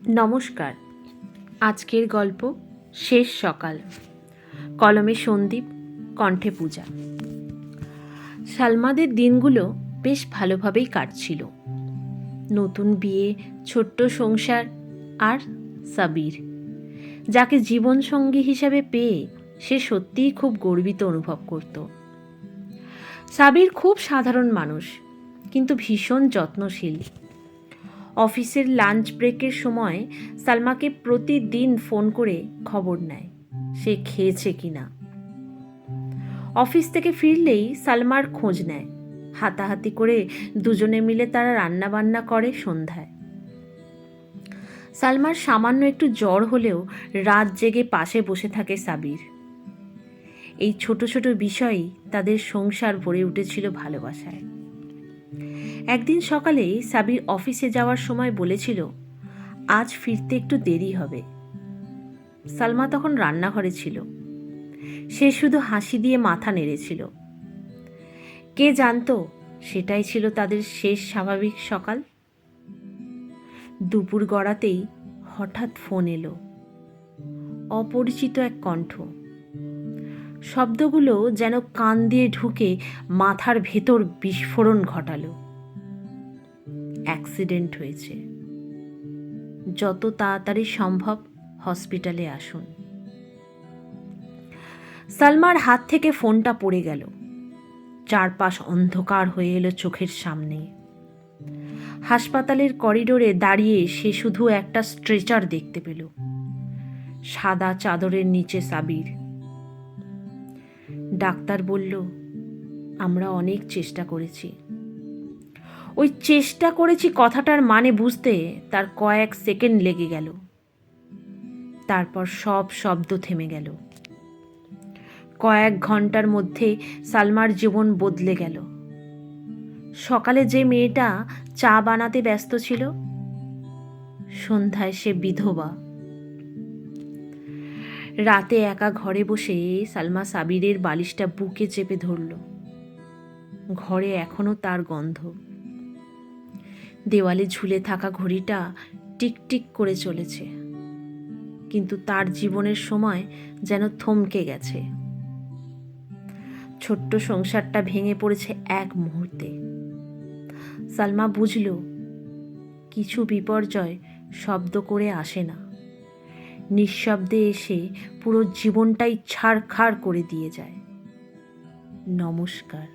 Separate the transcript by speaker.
Speaker 1: নমস্কার। আজকের গল্প শেষ সকাল। কলমে সন্দীপ, কণ্ঠে পূজা। সালমাদের দিনগুলো বেশ ভালোভাবেই কাটছিল। নতুন বিয়ে, ছোট্ট সংসার আর সাবির, যাকে জীবনসঙ্গী হিসাবে পেয়ে সে সত্যিই খুব গর্বিত অনুভব করত। সাবির খুব সাধারণ মানুষ, কিন্তু ভীষণ যত্নশীল। অফিসের লাঞ্চ ব্রেকের সময় সালমাকে প্রতিদিন ফোন করে খবর নেয় সে খেয়েছে কিনা। অফিস থেকে ফিরলেই সালমার খোঁজ নেয়। হাতাহাতি করে দুজনে মিলে তারা রান্নাবান্না করে সন্ধ্যায়। সালমার সামান্য একটু জ্বর হলেও রাত জেগে পাশে বসে থাকে সাবির। এই ছোট ছোট বিষয়ই তাদের সংসার ভরে উঠেছিল ভালোবাসায়। একদিন সকালে সাবির অফিসে যাওয়ার সময় বলেছিল, আজ ফিরতে একটু দেরি হবে। সালমা তখন রান্নাঘরে ছিল। সে শুধু হাসি দিয়ে মাথা নেড়েছিল। কে জানতো সেটাই ছিল তাদের শেষ স্বাভাবিক সকাল। দুপুর গড়াতেই হঠাৎ ফোন এলো। অপরিচিত এক কণ্ঠ। শব্দগুলো যেন কান দিয়ে ঢুকে মাথার ভেতর বিস্ফোরণ ঘটালো। অ্যাক্সিডেন্ট হয়েছে, যত তাড়াতাড়ি সম্ভব হসপিটালে আসুন। সালমার হাত থেকে ফোনটা পড়ে গেল। চারপাশ অন্ধকার হয়ে এলো চোখের সামনে। হাসপাতালের করিডোরে দাঁড়িয়ে সে শুধু একটা স্ট্রেচার দেখতে পেল। সাদা চাদরের নিচে সাবির। ডাক্তার বলল, আমরা অনেক চেষ্টা করেছি। ওই চেষ্টা করেছি কথাটার মানে বুঝতে তার কয়েক সেকেন্ড লেগে গেল। তারপর সব শব্দ থেমে গেল। কয়েক ঘন্টার মধ্যে সালমার জীবন বদলে গেল। সকালে যে মেয়েটা চা বানাতে ব্যস্ত ছিল, সন্ধ্যায় সে বিধবা। রাতে একা ঘরে বসে সালমা সাবিরের বালিশটা বুকে চেপে ধরল। ঘরে এখনো তার গন্ধ। দেওয়ালে ঝুলে থাকা ঘড়িটা টিকটিক করে চলেছে, কিন্তু তার জীবনের সময় যেন থমকে গেছে। ছোট্ট সংসারটা ভেঙে পড়েছে এক মুহূর্তে। সালমা বুঝল, কিছু বিপর্যয় শব্দ করে আসে না, নিঃশব্দে এসে পুরো জীবনটাই ছাড়খাড় করে দিয়ে যায়। নমস্কার।